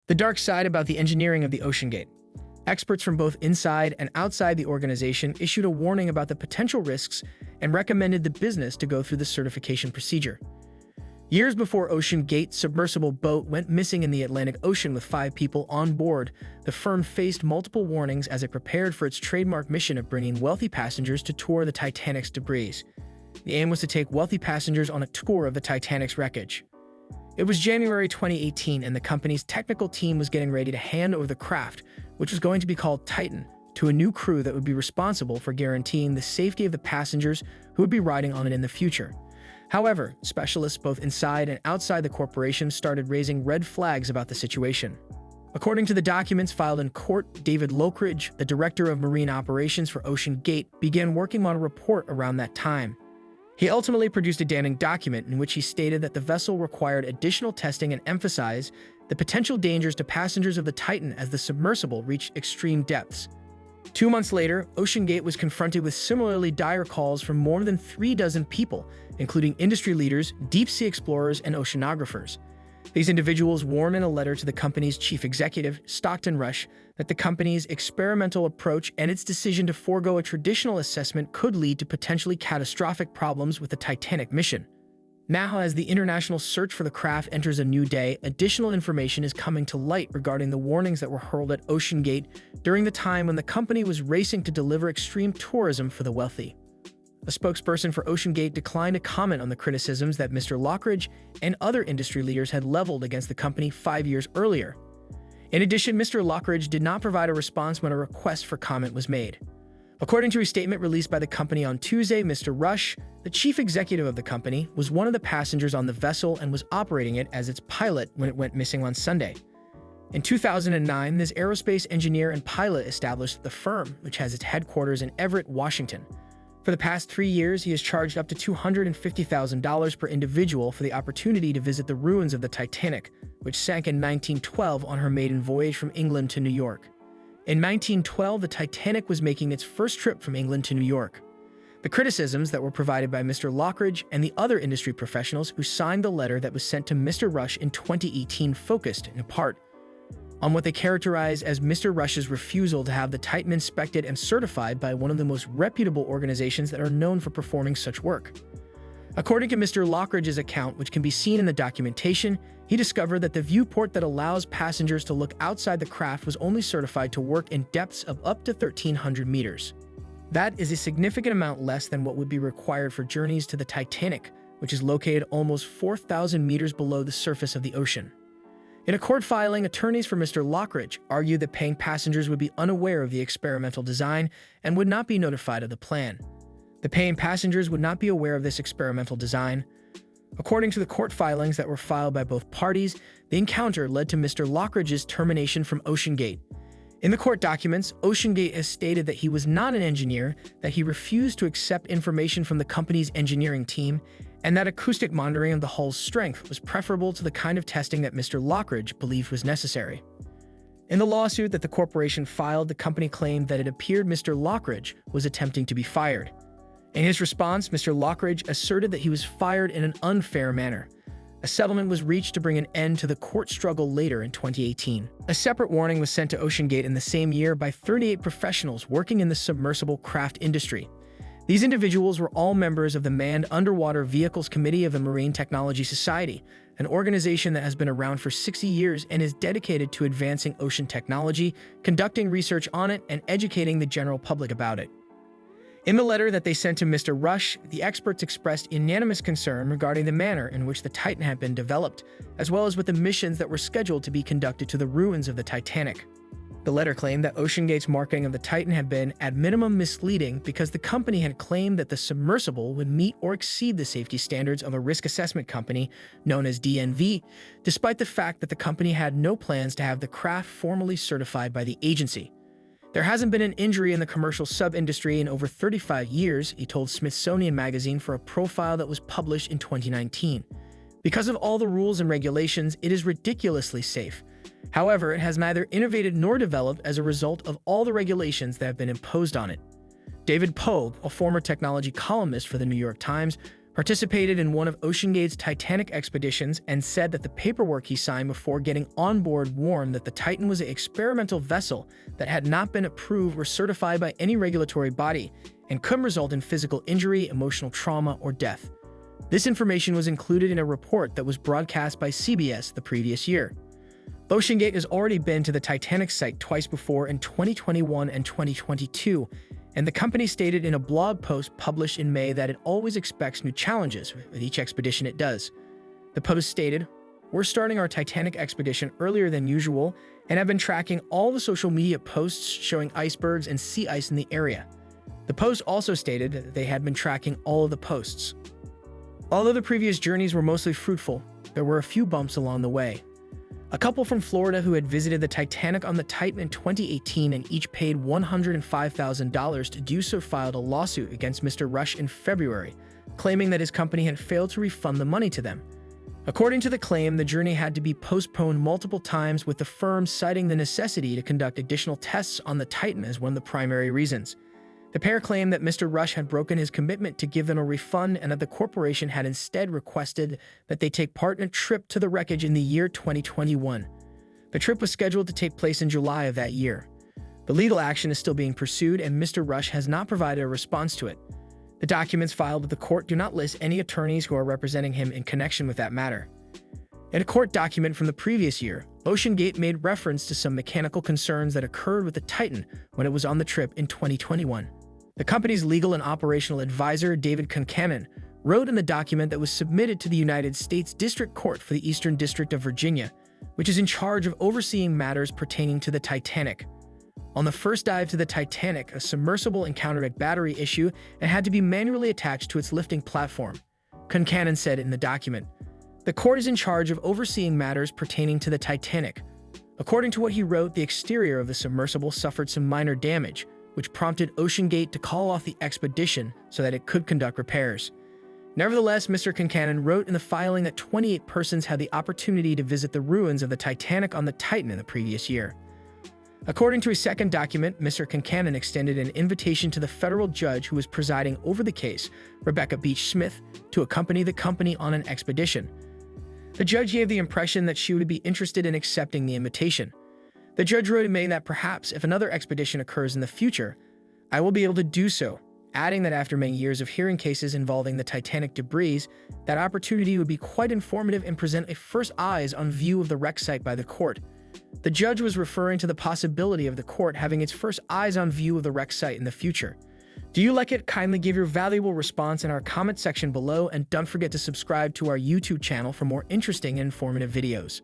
The dark side about the engineering of the Oceangate. Experts from both inside and outside the organization issued a warning about the potential risks and recommended the business to go through the certification procedure. Years before Oceangate's submersible boat went missing in the Atlantic Ocean with 5 people on board, the firm faced multiple warnings as it prepared for its trademark mission of bringing wealthy passengers to tour the Titanic's debris. The aim was to take wealthy passengers on a tour of the Titanic's wreckage. It was January 2018, and the company's technical team was getting ready to hand over the craft, which was going to be called Titan, to a new crew that would be responsible for guaranteeing the safety of the passengers who would be riding on it in the future. However, specialists both inside and outside the corporation started raising red flags about the situation. According to the documents filed in court, David Lockridge, the director of marine operations for Oceangate, began working on a report around that time. He ultimately produced a damning document in which he stated that the vessel required additional testing and emphasized the potential dangers to passengers of the Titan as the submersible reached extreme depths. 2 months later, Oceangate was confronted with similarly dire calls from more than 36 people, including industry leaders, deep-sea explorers, and oceanographers. These individuals warned in a letter to the company's chief executive, Stockton Rush, that the company's experimental approach and its decision to forego a traditional assessment could lead to potentially catastrophic problems with the Titanic mission. Now, as the international search for the craft enters a new day, additional information is coming to light regarding the warnings that were hurled at Oceangate during the time when the company was racing to deliver extreme tourism for the wealthy. A spokesperson for Oceangate declined to comment on the criticisms that Mr. Lockridge and other industry leaders had leveled against the company 5 years earlier. In addition, Mr. Lockridge did not provide a response when a request for comment was made. According to a statement released by the company on Tuesday, Mr. Rush, the chief executive of the company, was one of the passengers on the vessel and was operating it as its pilot when it went missing on Sunday. In 2009, this aerospace engineer and pilot established the firm, which has its headquarters in Everett, Washington. For the past 3 years, he has charged up to $250,000 per individual for the opportunity to visit the ruins of the Titanic, which sank in 1912 on her maiden voyage from England to New York. In 1912, the Titanic was making its first trip from England to New York. The criticisms that were provided by Mr. Lockridge and the other industry professionals who signed the letter that was sent to Mr. Rush in 2018 focused, in part, on what they characterized as Mr. Rush's refusal to have the Titan inspected and certified by one of the most reputable organizations that are known for performing such work. According to Mr. Lockridge's account, which can be seen in the documentation, he discovered that the viewport that allows passengers to look outside the craft was only certified to work in depths of up to 1,300 meters. That is a significant amount less than what would be required for journeys to the Titanic, which is located almost 4,000 meters below the surface of the ocean. In a court filing, attorneys for Mr. Lockridge argued that paying passengers would be unaware of the experimental design and would not be notified of the plan. The paying passengers would not be aware of this experimental design. According to the court filings that were filed by both parties, the encounter led to Mr. Lockridge's termination from Oceangate. In the court documents, Oceangate has stated that he was not an engineer, that he refused to accept information from the company's engineering team, and that acoustic monitoring of the hull's strength was preferable to the kind of testing that Mr. Lockridge believed was necessary. In the lawsuit that the corporation filed, the company claimed that it appeared Mr. Lockridge was attempting to be fired. In his response, Mr. Lockridge asserted that he was fired in an unfair manner. A settlement was reached to bring an end to the court struggle later in 2018. A separate warning was sent to Oceangate in the same year by 38 professionals working in the submersible craft industry. These individuals were all members of the Manned Underwater Vehicles Committee of the Marine Technology Society, an organization that has been around for 60 years and is dedicated to advancing ocean technology, conducting research on it, and educating the general public about it. In the letter that they sent to Mr. Rush, the experts expressed unanimous concern regarding the manner in which the Titan had been developed, as well as with the missions that were scheduled to be conducted to the ruins of the Titanic. The letter claimed that Oceangate's marketing of the Titan had been, at minimum, misleading because the company had claimed that the submersible would meet or exceed the safety standards of a risk assessment company known as DNV, despite the fact that the company had no plans to have the craft formally certified by the agency. There hasn't been an injury in the commercial sub-industry in over 35 years, he told Smithsonian Magazine for a profile that was published in 2019. Because of all the rules and regulations, it is ridiculously safe. However, it has neither innovated nor developed as a result of all the regulations that have been imposed on it. David Pogue, a former technology columnist for the New York Times, participated in one of Oceangate's Titanic expeditions and said that the paperwork he signed before getting on board warned that the Titan was an experimental vessel that had not been approved or certified by any regulatory body and could result in physical injury, emotional trauma, or death. This information was included in a report that was broadcast by CBS the previous year. Oceangate has already been to the Titanic site twice before in 2021 and 2022, and the company stated in a blog post published in May that it always expects new challenges with each expedition it does. The post stated, "We're starting our Titanic expedition earlier than usual and have been tracking all the social media posts showing icebergs and sea ice in the area." The post also stated that they had been tracking all of the posts. Although the previous journeys were mostly fruitful, there were a few bumps along the way. A couple from Florida who had visited the Titanic on the Titan in 2018 and each paid $105,000 to do so filed a lawsuit against Mr. Rush in February, claiming that his company had failed to refund the money to them. According to the claim, the journey had to be postponed multiple times, with the firm citing the necessity to conduct additional tests on the Titan as one of the primary reasons. The pair claimed that Mr. Rush had broken his commitment to give them a refund and that the corporation had instead requested that they take part in a trip to the wreckage in the year 2021. The trip was scheduled to take place in July of that year. The legal action is still being pursued, and Mr. Rush has not provided a response to it. The documents filed with the court do not list any attorneys who are representing him in connection with that matter. In a court document from the previous year, Oceangate made reference to some mechanical concerns that occurred with the Titan when it was on the trip in 2021. The company's legal and operational advisor, David Concannon, wrote in the document that was submitted to the United States District Court for the Eastern District of Virginia, which is in charge of overseeing matters pertaining to the Titanic. On the first dive to the Titanic, a submersible encountered a battery issue and had to be manually attached to its lifting platform, Concannon said in the document. The court is in charge of overseeing matters pertaining to the Titanic. According to what he wrote, the exterior of the submersible suffered some minor damage, which prompted Oceangate to call off the expedition so that it could conduct repairs. Nevertheless, Mr. Concannon wrote in the filing that 28 persons had the opportunity to visit the ruins of the Titanic on the Titan in the previous year. According to a second document, Mr. Concannon extended an invitation to the federal judge who was presiding over the case, Rebecca Beach Smith, to accompany the company on an expedition. The judge gave the impression that she would be interested in accepting the invitation. The judge wrote in May that perhaps if another expedition occurs in the future, I will be able to do so, adding that after many years of hearing cases involving the Titanic debris, that opportunity would be quite informative and present a first eyes on view of the wreck site by the court. The judge was referring to the possibility of the court having its first eyes on view of the wreck site in the future. Do you like it? Kindly give your valuable response in our comment section below, and don't forget to subscribe to our YouTube channel for more interesting and informative videos.